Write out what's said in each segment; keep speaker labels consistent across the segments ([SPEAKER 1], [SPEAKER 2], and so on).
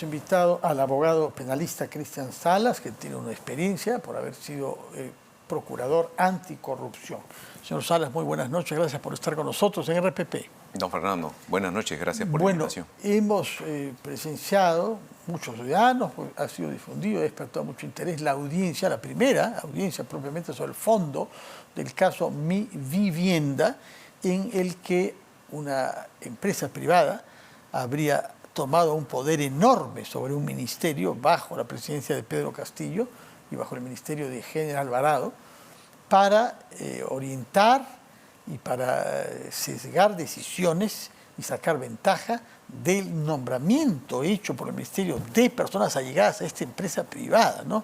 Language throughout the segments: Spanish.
[SPEAKER 1] invitado al abogado penalista Cristian Salas, que tiene una experiencia por haber sido procurador anticorrupción. Señor Salas, muy buenas noches, gracias por estar con nosotros en RPP.
[SPEAKER 2] Don Fernando, buenas noches, gracias por la invitación.
[SPEAKER 1] Hemos presenciado, muchos ciudadanos, ha sido difundido, ha despertado mucho interés la audiencia, la primera audiencia propiamente sobre el fondo del caso Mi Vivienda, en el que una empresa privada habría tomado un poder enorme sobre un ministerio bajo la presidencia de Pedro Castillo y bajo el ministerio de General Alvarado para orientar y para sesgar decisiones y sacar ventaja del nombramiento hecho por el ministerio de personas allegadas a esta empresa privada, ¿no?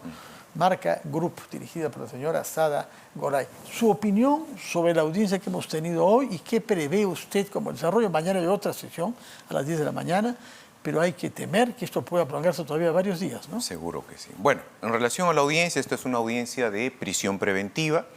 [SPEAKER 1] Marca Group, dirigida por la señora Sada Goray. Su opinión sobre la audiencia que hemos tenido hoy y qué prevé usted como desarrollo. Mañana hay otra sesión a las 10 de la mañana, pero hay que temer que esto pueda prolongarse todavía varios días, ¿no?
[SPEAKER 2] Seguro que sí. Bueno, en relación a la audiencia, esta es una audiencia de prisión preventiva.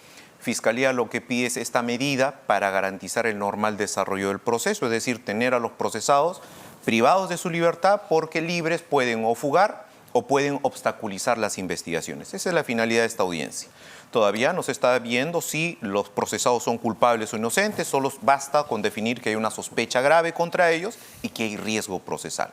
[SPEAKER 2] Fiscalía lo que pide es esta medida para garantizar el normal desarrollo del proceso, es decir, tener a los procesados privados de su libertad porque libres pueden o fugar o pueden obstaculizar las investigaciones. Esa es la finalidad de esta audiencia. Todavía no se está viendo si los procesados son culpables o inocentes, solo basta con definir que hay una sospecha grave contra ellos y que hay riesgo procesal.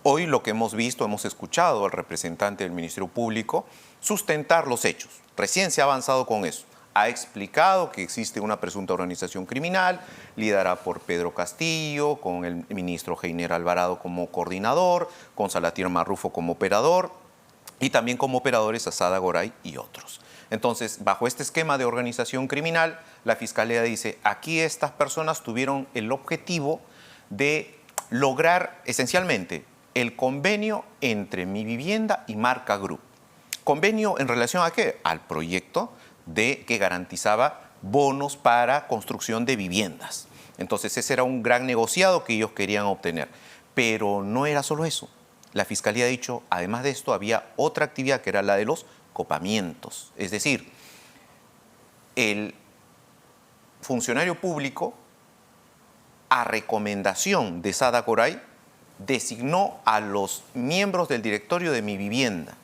[SPEAKER 2] Hoy lo que hemos visto, hemos escuchado al representante del Ministerio Público sustentar los hechos. Recién se ha avanzado con eso. Ha explicado que existe una presunta organización criminal liderada por Pedro Castillo, con el ministro Heiner Alvarado como coordinador, con Salatiel Marrufo como operador y también como operadores a Sada Goray y otros. Entonces, bajo este esquema de organización criminal, la Fiscalía dice, aquí estas personas tuvieron el objetivo de lograr esencialmente el convenio entre Mi Vivienda y Marca Group. ¿Convenio en relación a qué? Al proyecto que garantizaba bonos para construcción de viviendas. Entonces ese era un gran negociado que ellos querían obtener. Pero no era solo eso. La Fiscalía ha dicho, además de esto, había otra actividad que era la de los copamientos. Es decir, el funcionario público, a recomendación de Sada Goray, designó a los miembros del directorio de Mi Vivienda.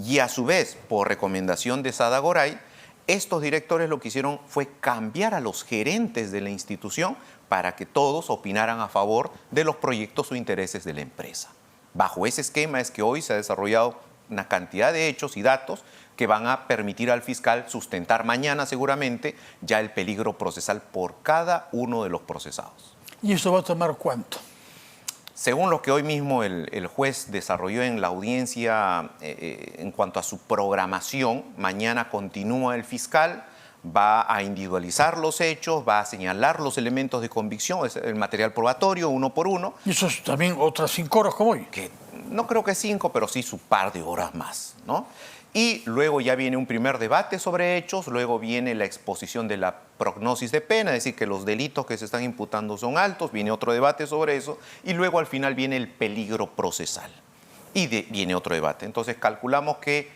[SPEAKER 2] Y a su vez, por recomendación de Sada Goray, estos directores lo que hicieron fue cambiar a los gerentes de la institución para que todos opinaran a favor de los proyectos o intereses de la empresa. Bajo ese esquema es que hoy se ha desarrollado una cantidad de hechos y datos que van a permitir al fiscal sustentar mañana seguramente ya el peligro procesal por cada uno de los procesados.
[SPEAKER 1] ¿Y eso va a tomar cuánto?
[SPEAKER 2] Según lo que hoy mismo el juez desarrolló en la audiencia en cuanto a su programación, mañana continúa el fiscal, va a individualizar los hechos, va a señalar los elementos de convicción, el material probatorio, uno por uno.
[SPEAKER 1] ¿Y eso es también otras 5 horas como hoy?
[SPEAKER 2] Que no creo que 5, pero sí su par de horas más, ¿no? Y luego ya viene un primer debate sobre hechos, luego viene la exposición de la prognosis de pena, es decir, que los delitos que se están imputando son altos, viene otro debate sobre eso, y luego al final viene el peligro procesal. Y viene otro debate. Entonces calculamos que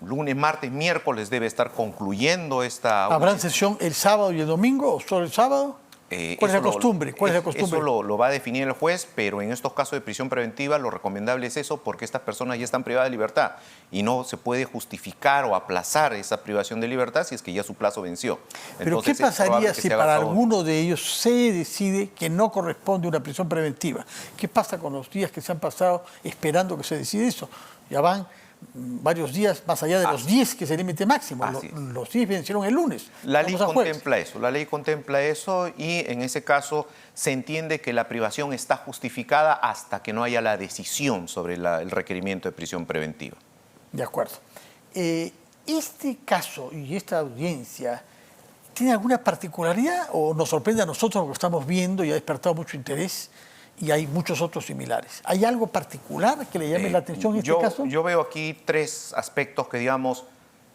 [SPEAKER 2] lunes, martes, miércoles debe estar concluyendo esta...
[SPEAKER 1] ¿Habrán sesión el sábado y el domingo o solo el sábado? ¿Cuál es la costumbre?
[SPEAKER 2] Eso lo va a definir el juez, pero en estos casos de prisión preventiva lo recomendable es eso porque estas personas ya están privadas de libertad y no se puede justificar o aplazar esa privación de libertad si es que ya su plazo venció.
[SPEAKER 1] Pero ¿qué pasaría si para alguno de ellos se decide que no corresponde una prisión preventiva? ¿Qué pasa con los días que se han pasado esperando que se decida eso? Ya van varios días más allá de los 10 que es el límite máximo. Los 10 vencieron el lunes.
[SPEAKER 2] La ley contempla eso y en ese caso se entiende que la privación está justificada hasta que no haya la decisión sobre el requerimiento de prisión preventiva.
[SPEAKER 1] De acuerdo. Este caso y esta audiencia, ¿tiene alguna particularidad o nos sorprende a nosotros lo que estamos viendo y ha despertado mucho interés? Y hay muchos otros similares. ¿Hay algo particular que le llame la atención en este caso?
[SPEAKER 2] Yo veo aquí 3 aspectos que, digamos,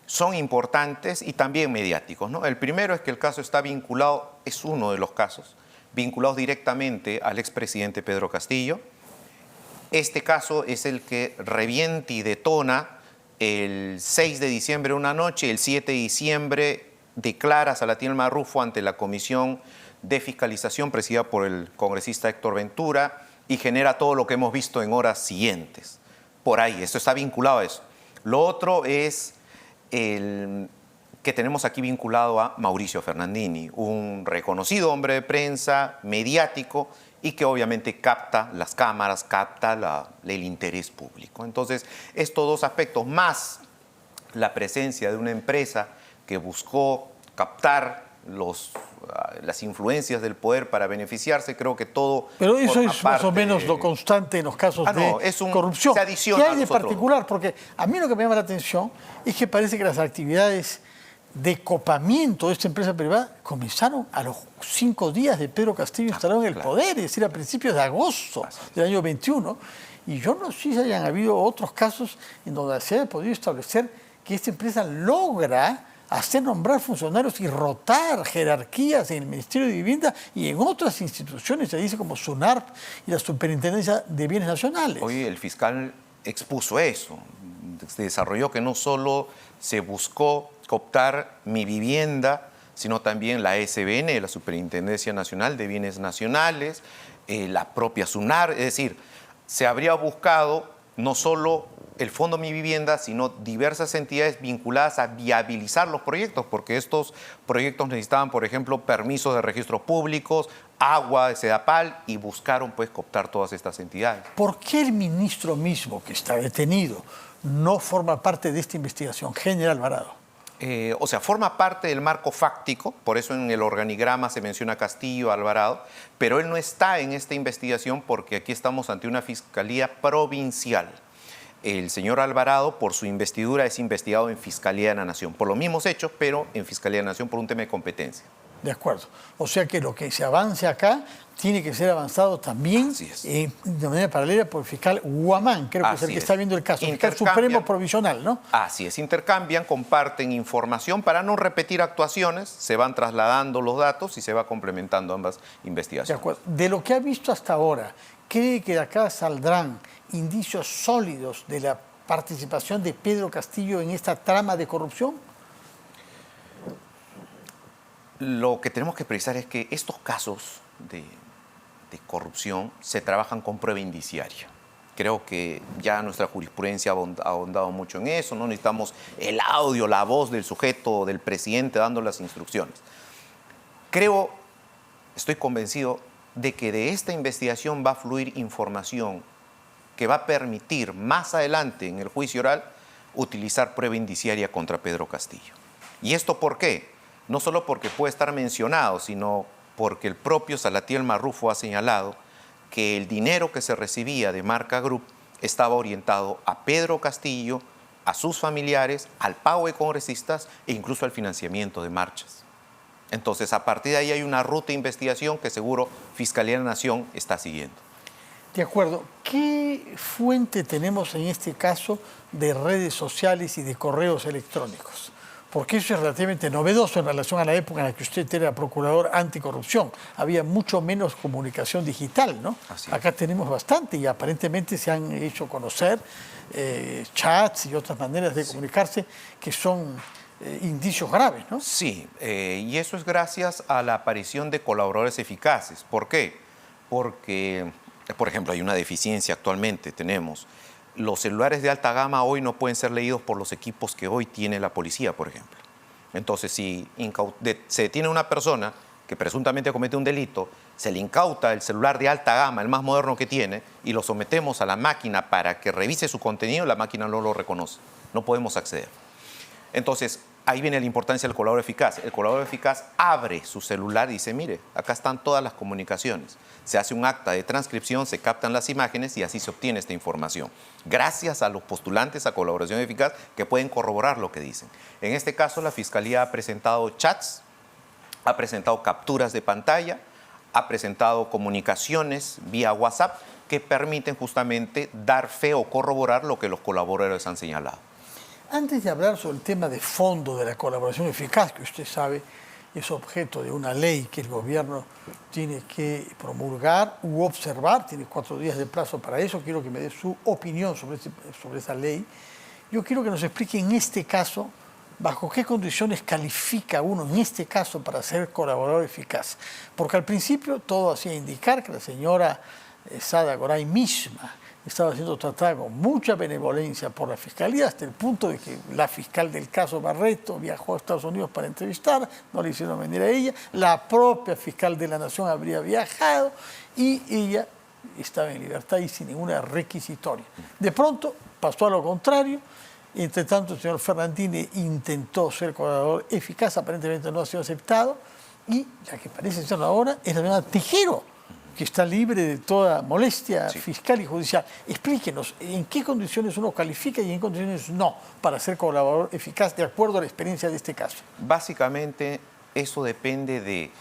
[SPEAKER 2] son importantes y también mediáticos, ¿no? El primero es que el caso está vinculado, es uno de los casos, vinculados directamente al expresidente Pedro Castillo. Este caso es el que revienta y detona el 6 de diciembre una noche, el 7 de diciembre declara Salatiel Marrufo ante la Comisión de Fiscalización presidida por el congresista Héctor Ventura y genera todo lo que hemos visto en horas siguientes. por ahí, esto está vinculado a eso. Lo otro es el que tenemos aquí vinculado a Mauricio Fernandini, un reconocido hombre de prensa, mediático, y que obviamente capta las cámaras, capta el interés público. Entonces, estos dos aspectos, más la presencia de una empresa que buscó captar las influencias del poder para beneficiarse, creo que todo...
[SPEAKER 1] Pero eso es más o menos lo constante en los casos de corrupción.
[SPEAKER 2] Se adiciona.
[SPEAKER 1] ¿Qué hay de particular? Porque a mí lo que me llama la atención es que parece que las actividades de copamiento de esta empresa privada comenzaron a los 5 días de Pedro Castillo instalado en el poder, es decir, a principios de agosto del año 21. Y yo no sé si hayan habido otros casos en donde se haya podido establecer que esta empresa logra hacer nombrar funcionarios y rotar jerarquías en el Ministerio de Vivienda y en otras instituciones, se dice como SUNARP y la Superintendencia de Bienes Nacionales.
[SPEAKER 2] Hoy el fiscal expuso eso, se desarrolló que no solo se buscó cooptar Mi Vivienda, sino también la SBN, la Superintendencia Nacional de Bienes Nacionales, la propia SUNARP, es decir, se habría buscado no solo el Fondo Mi Vivienda, sino diversas entidades vinculadas a viabilizar los proyectos, porque estos proyectos necesitaban, por ejemplo, permisos de registros públicos, agua de Sedapal, y buscaron pues cooptar todas estas entidades.
[SPEAKER 1] ¿Por qué el ministro mismo, que está detenido, no forma parte de esta investigación, General Alvarado?
[SPEAKER 2] O sea, forma parte del marco fáctico, por eso en el organigrama se menciona Castillo, Alvarado, pero él no está en esta investigación porque aquí estamos ante una fiscalía provincial. El señor Alvarado, por su investidura, es investigado en Fiscalía de la Nación, por los mismos hechos, pero en Fiscalía de la Nación por un tema de competencia.
[SPEAKER 1] De acuerdo. O sea que lo que se avance acá tiene que ser avanzado también de manera paralela por el fiscal Guamán, creo que es el que está viendo el caso, el fiscal supremo provisional, ¿no?
[SPEAKER 2] Así es, intercambian, comparten información para no repetir actuaciones, se van trasladando los datos y se va complementando ambas investigaciones.
[SPEAKER 1] De acuerdo. De lo que ha visto hasta ahora, ¿cree que de acá saldrán indicios sólidos de la participación de Pedro Castillo en esta trama de corrupción?
[SPEAKER 2] Lo que tenemos que precisar es que estos casos de corrupción se trabajan con prueba indiciaria. Creo que ya nuestra jurisprudencia ha ahondado mucho en eso, no necesitamos el audio, la voz del sujeto, del presidente dando las instrucciones. Estoy convencido de que de esta investigación va a fluir información que va a permitir más adelante en el juicio oral utilizar prueba indiciaria contra Pedro Castillo. ¿Y esto por qué? No solo porque puede estar mencionado, sino porque el propio Salatiel Marrufo ha señalado que el dinero que se recibía de Marca Group estaba orientado a Pedro Castillo, a sus familiares, al pago de congresistas e incluso al financiamiento de marchas. Entonces, a partir de ahí hay una ruta de investigación que seguro Fiscalía de la Nación está siguiendo.
[SPEAKER 1] De acuerdo. ¿Qué fuente tenemos en este caso de redes sociales y de correos electrónicos? Porque eso es relativamente novedoso en relación a la época en la que usted era procurador anticorrupción. Había mucho menos comunicación digital, ¿no? Acá tenemos bastante y aparentemente se han hecho conocer chats y otras maneras de comunicarse que son indicios graves, ¿no?
[SPEAKER 2] Sí, y eso es gracias a la aparición de colaboradores eficaces. ¿Por qué? Porque, por ejemplo, hay una deficiencia actualmente, tenemos. Los celulares de alta gama hoy no pueden ser leídos por los equipos que hoy tiene la policía, por ejemplo. Entonces, si se detiene una persona que presuntamente comete un delito, se le incauta el celular de alta gama, el más moderno que tiene, y lo sometemos a la máquina para que revise su contenido, la máquina no lo reconoce. No podemos acceder. Entonces, ahí viene la importancia del colaborador eficaz. El colaborador eficaz abre su celular y dice, mire, acá están todas las comunicaciones. Se hace un acta de transcripción, se captan las imágenes y así se obtiene esta información. Gracias a los postulantes a colaboración eficaz que pueden corroborar lo que dicen. En este caso, la Fiscalía ha presentado chats, ha presentado capturas de pantalla, ha presentado comunicaciones vía WhatsApp que permiten justamente dar fe o corroborar lo que los colaboradores han señalado.
[SPEAKER 1] Antes de hablar sobre el tema de fondo de la colaboración eficaz, que usted sabe es objeto de una ley que el gobierno tiene que promulgar u observar, tiene 4 días de plazo para eso, quiero que me dé su opinión sobre esa ley. Yo quiero que nos explique en este caso, bajo qué condiciones califica uno en este caso para ser colaborador eficaz. Porque al principio todo hacía indicar que la señora Sada Goray misma estaba siendo tratada con mucha benevolencia por la Fiscalía, hasta el punto de que la fiscal del caso Barreto viajó a Estados Unidos para entrevistar, no le hicieron venir a ella, la propia fiscal de la Nación habría viajado y ella estaba en libertad y sin ninguna requisitoria. De pronto pasó a lo contrario. Entre tanto, el señor Fernandini intentó ser colaborador eficaz, aparentemente no ha sido aceptado, y la que parece ser ahora es la señora Tijero, que está libre de toda molestia fiscal y judicial. Explíquenos, ¿en qué condiciones uno califica y en qué condiciones no para ser colaborador eficaz de acuerdo a la experiencia de este caso?
[SPEAKER 2] Básicamente, eso depende de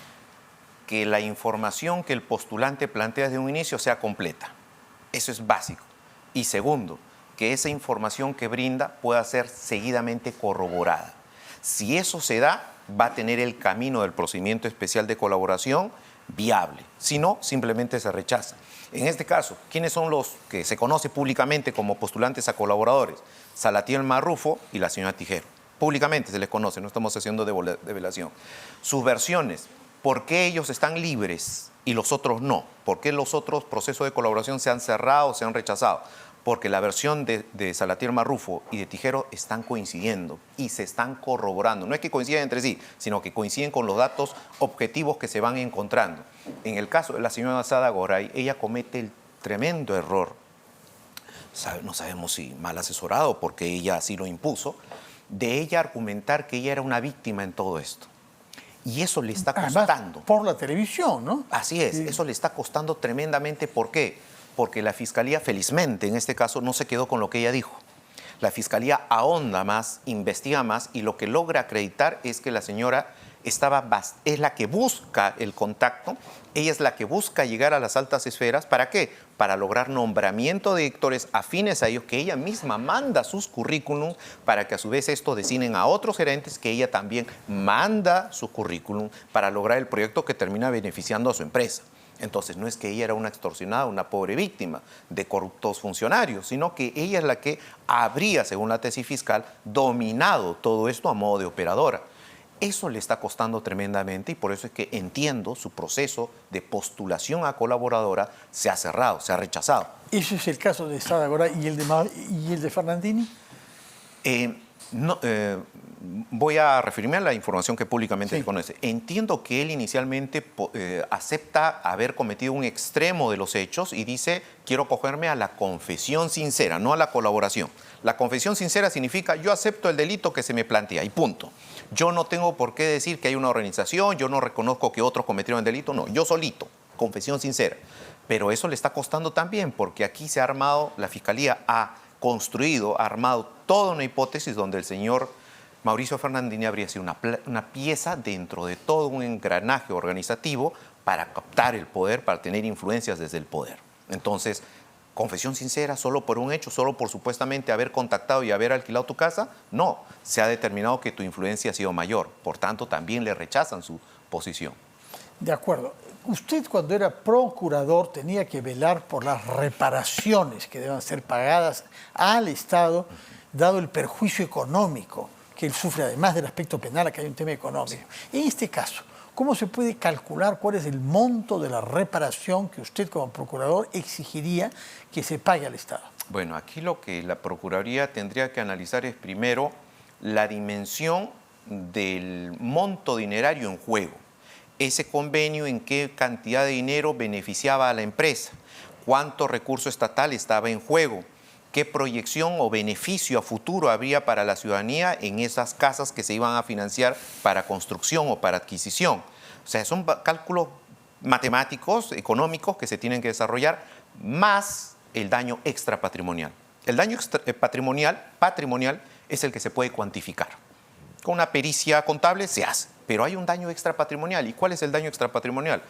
[SPEAKER 2] que la información que el postulante plantea desde un inicio sea completa. Eso es básico. Y segundo, que esa información que brinda pueda ser seguidamente corroborada. Si eso se da, va a tener el camino del procedimiento especial de colaboración viable. Si no, simplemente se rechaza. En este caso, ¿quiénes son los que se conoce públicamente como postulantes a colaboradores? Salatiel Marrufo y la señora Tijero. Públicamente se les conoce, no estamos haciendo develación. Sus versiones, ¿por qué ellos están libres y los otros no? ¿Por qué los otros procesos de colaboración se han cerrado o se han rechazado? Porque la versión de Salatiel Marrufo y de Tijero están coincidiendo y se están corroborando. No es que coinciden entre sí, sino que coinciden con los datos objetivos que se van encontrando. En el caso de la señora Sada Goray, ella comete el tremendo error, no sabemos si mal asesorado, porque ella así lo impuso, de ella argumentar que ella era una víctima en todo esto. Y eso le está costando.
[SPEAKER 1] Además, por la televisión, ¿no?
[SPEAKER 2] Así es, eso le está costando tremendamente. ¿Por qué? Porque la Fiscalía, felizmente, en este caso, no se quedó con lo que ella dijo. La Fiscalía ahonda más, investiga más, y lo que logra acreditar es que la señora es la que busca el contacto, ella es la que busca llegar a las altas esferas. ¿Para qué? Para lograr nombramiento de directores afines a ellos, que ella misma manda sus currículum, para que a su vez estos designen a otros gerentes, que ella también manda su currículum, para lograr el proyecto que termina beneficiando a su empresa. Entonces, no es que ella era una extorsionada, una pobre víctima de corruptos funcionarios, sino que ella es la que habría, según la tesis fiscal, dominado todo esto a modo de operadora. Eso le está costando tremendamente y por eso es que entiendo su proceso de postulación a colaboradora se ha cerrado, se ha rechazado.
[SPEAKER 1] ¿Eso es el caso de Sada Goray y el de Fernandini?
[SPEAKER 2] Voy a referirme a la información que públicamente se conoce. Entiendo que él inicialmente acepta haber cometido un extremo de los hechos y dice, quiero cogerme a la confesión sincera, no a la colaboración. La confesión sincera significa, yo acepto el delito que se me plantea y punto. Yo no tengo por qué decir que hay una organización, yo no reconozco que otros cometieron el delito, no, yo solito, confesión sincera. Pero eso le está costando también porque aquí se ha armado, la Fiscalía ha armado toda una hipótesis donde el señor Mauricio Fernandini habría sido una pieza dentro de todo un engranaje organizativo para captar el poder, para tener influencias desde el poder. Entonces, confesión sincera solo por un hecho, solo por supuestamente haber contactado y haber alquilado tu casa, no, se ha determinado que tu influencia ha sido mayor, por tanto también le rechazan su posición.
[SPEAKER 1] De acuerdo. Usted cuando era procurador tenía que velar por las reparaciones que deban ser pagadas al Estado, dado el perjuicio económico que él sufre, además del aspecto penal, aquí hay un tema económico. En este caso, ¿cómo se puede calcular cuál es el monto de la reparación que usted como procurador exigiría que se pague al Estado?
[SPEAKER 2] Bueno, aquí lo que la Procuraduría tendría que analizar es primero la dimensión del monto dinerario en juego. Ese convenio, en qué cantidad de dinero beneficiaba a la empresa, cuánto recurso estatal estaba en juego, qué proyección o beneficio a futuro habría para la ciudadanía en esas casas que se iban a financiar para construcción o para adquisición. O sea, son cálculos matemáticos, económicos que se tienen que desarrollar, más el daño extrapatrimonial. El daño patrimonial es el que se puede cuantificar. Con una pericia contable se hace, pero hay un daño extrapatrimonial. ¿Y cuál es el daño extrapatrimonial?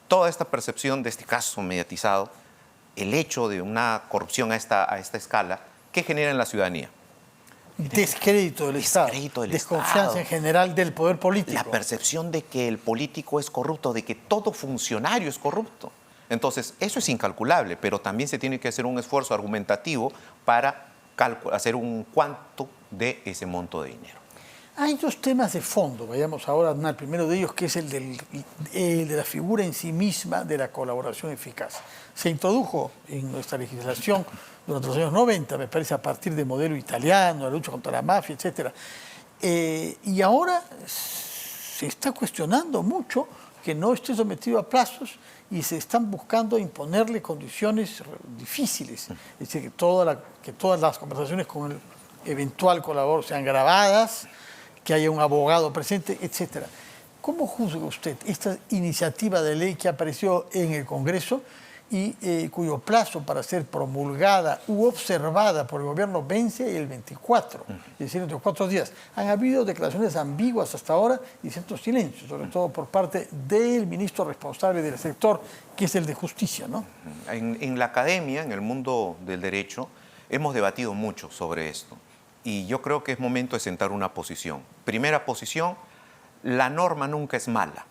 [SPEAKER 2] Toda esta percepción de este caso mediatizado, el hecho de una corrupción a esta escala, ¿qué genera en la ciudadanía?
[SPEAKER 1] Descrédito del Estado, desconfianza en general del poder político.
[SPEAKER 2] La percepción de que el político es corrupto, de que todo funcionario es corrupto. Entonces, eso es incalculable, pero también se tiene que hacer un esfuerzo argumentativo para hacer un cuánto de ese monto de dinero.
[SPEAKER 1] Hay dos temas de fondo, vayamos ahora al primero de ellos, que es el de la figura en sí misma de la colaboración eficaz. Se introdujo en nuestra legislación durante los años 90, me parece, a partir del modelo italiano, la lucha contra la mafia, etc. Y ahora se está cuestionando mucho que no esté sometido a plazos y se están buscando imponerle condiciones difíciles. Es decir, que todas las conversaciones con el eventual colaborador sean grabadas, que haya un abogado presente, etc. ¿Cómo juzga usted esta iniciativa de ley que apareció en el Congreso y cuyo plazo para ser promulgada u observada por el gobierno vence el 24, es decir, dentro de 4 días? Han habido declaraciones ambiguas hasta ahora y cierto silencio, sobre todo por parte del ministro responsable del sector, que es el de Justicia, ¿no?
[SPEAKER 2] En la academia, en el mundo del derecho, hemos debatido mucho sobre esto. Y yo creo que es momento de sentar una posición. Primera posición, la norma nunca es mala.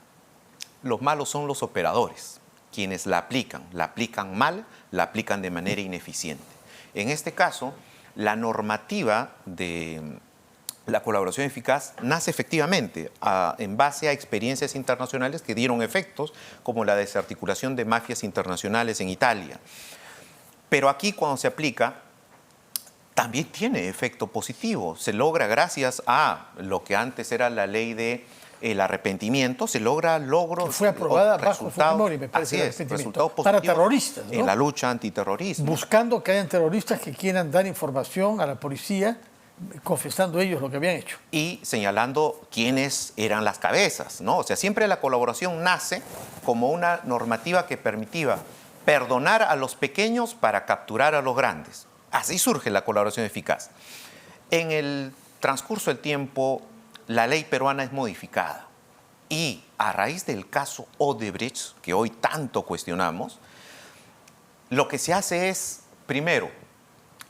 [SPEAKER 2] Los malos son los operadores, quienes la aplican mal, la aplican de manera ineficiente. En este caso, la normativa de la colaboración eficaz nace efectivamente en base a experiencias internacionales que dieron efectos, como la desarticulación de mafias internacionales en Italia. Pero aquí, cuando se aplica, también tiene efecto positivo. Se logra, gracias a lo que antes era la ley de el arrepentimiento, se logra logros.
[SPEAKER 1] Que fue aprobada bajo Fujimori, me parece,
[SPEAKER 2] resultados positivos
[SPEAKER 1] para terroristas, ¿no?
[SPEAKER 2] En la lucha antiterrorismo.
[SPEAKER 1] Buscando que hayan terroristas que quieran dar información a la policía, confesando ellos lo que habían hecho.
[SPEAKER 2] Y señalando quiénes eran las cabezas, ¿no? O sea, siempre la colaboración nace como una normativa que permitía perdonar a los pequeños para capturar a los grandes. Así surge la colaboración eficaz. En el transcurso del tiempo, la ley peruana es modificada. Y a raíz del caso Odebrecht, que hoy tanto cuestionamos, lo que se hace es, primero,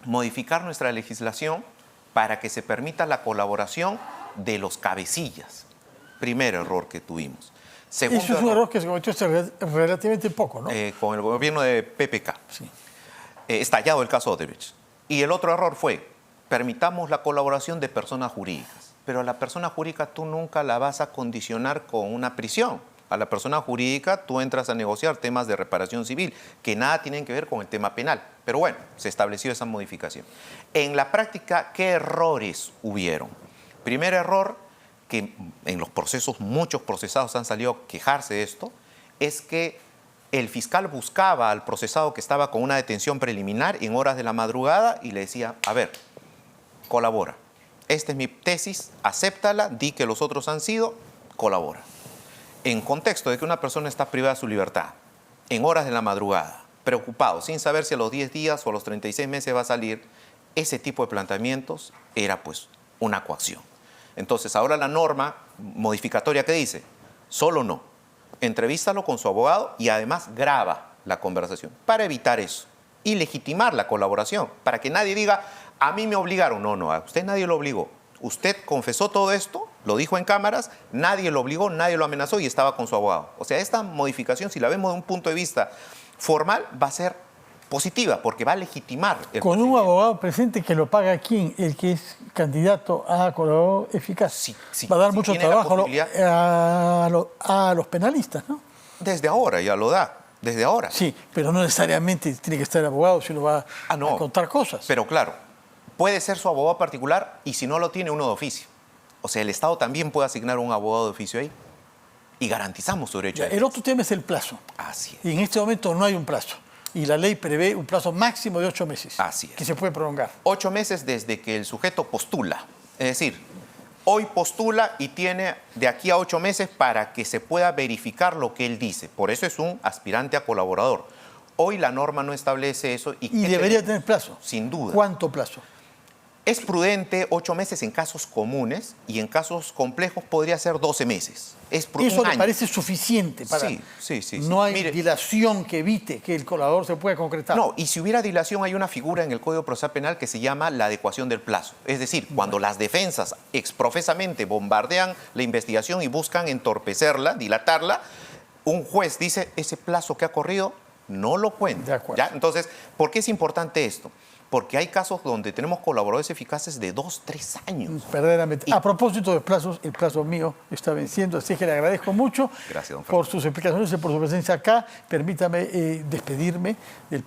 [SPEAKER 2] modificar nuestra legislación para que se permita la colaboración de los cabecillas. Primer error que tuvimos. Segundo
[SPEAKER 1] Eso es un error que se cometió hace relativamente poco, ¿no?
[SPEAKER 2] Con el gobierno de PPK.
[SPEAKER 1] Sí.
[SPEAKER 2] Estallado el caso Odebrecht. Y el otro error fue, permitamos la colaboración de personas jurídicas. Pero a la persona jurídica tú nunca la vas a condicionar con una prisión. A la persona jurídica tú entras a negociar temas de reparación civil, que nada tienen que ver con el tema penal. Pero bueno, se estableció esa modificación. En la práctica, ¿qué errores hubieron? Primer error, que en los procesos, muchos procesados han salido a quejarse de esto, es que el fiscal buscaba al procesado que estaba con una detención preliminar en horas de la madrugada y le decía, a ver, colabora. Esta es mi tesis, acéptala, di que los otros han sido, colabora. En contexto de que una persona está privada de su libertad, en horas de la madrugada, preocupado, sin saber si a los 10 días o a los 36 meses va a salir, ese tipo de planteamientos era pues una coacción. Entonces ahora la norma modificatoria que dice, solo no, entrevístalo con su abogado y además graba la conversación para evitar eso y legitimar la colaboración, para que nadie diga, a mí me obligaron. No, a usted nadie lo obligó. Usted confesó todo esto, lo dijo en cámaras, nadie lo obligó, nadie lo amenazó y estaba con su abogado. O sea, esta modificación, si la vemos de un punto de vista formal, va a ser positiva porque va a legitimar el
[SPEAKER 1] con un abogado presente que lo paga quién, el que es candidato a colaborador eficaz.
[SPEAKER 2] Sí,
[SPEAKER 1] va a dar mucho trabajo a los penalistas, ¿no?
[SPEAKER 2] Desde ahora ya lo da, desde ahora.
[SPEAKER 1] Sí, pero no necesariamente tiene que estar el abogado si uno va a contar cosas.
[SPEAKER 2] Pero claro, puede ser su abogado particular y si no lo tiene, uno de oficio. O sea, el Estado también puede asignar un abogado de oficio ahí y garantizamos su derecho.
[SPEAKER 1] El otro tema es el plazo.
[SPEAKER 2] Así es.
[SPEAKER 1] Y en este momento no hay un plazo. Y la ley prevé un plazo máximo de 8 meses.
[SPEAKER 2] Así es.
[SPEAKER 1] Que se puede prolongar.
[SPEAKER 2] 8 meses desde que el sujeto postula. Es decir, hoy postula y tiene de aquí a 8 meses para que se pueda verificar lo que él dice. Por eso es un aspirante a colaborador. Hoy la norma no establece eso.
[SPEAKER 1] Y debería tener plazo.
[SPEAKER 2] Sin duda.
[SPEAKER 1] ¿Cuánto plazo?
[SPEAKER 2] Es prudente 8 meses en casos comunes y en casos complejos podría ser 12 meses.
[SPEAKER 1] Eso me parece suficiente para...
[SPEAKER 2] Sí.
[SPEAKER 1] No hay dilación que evite que el colaborador se pueda concretar.
[SPEAKER 2] No, y si hubiera dilación hay una figura en el Código Procesal Penal que se llama la adecuación del plazo. Es decir, cuando las defensas exprofesamente bombardean la investigación y buscan entorpecerla, dilatarla, un juez dice, ese plazo que ha corrido no lo cuenta.
[SPEAKER 1] De acuerdo.
[SPEAKER 2] ¿Ya? Entonces, ¿por qué es importante esto? porque hay casos donde tenemos colaboradores eficaces de 2, 3 años.
[SPEAKER 1] Verdaderamente. A propósito de plazos, el plazo mío está venciendo, así que le agradezco mucho
[SPEAKER 2] Gracias, don
[SPEAKER 1] por sus explicaciones y por su presencia acá. Permítame despedirme del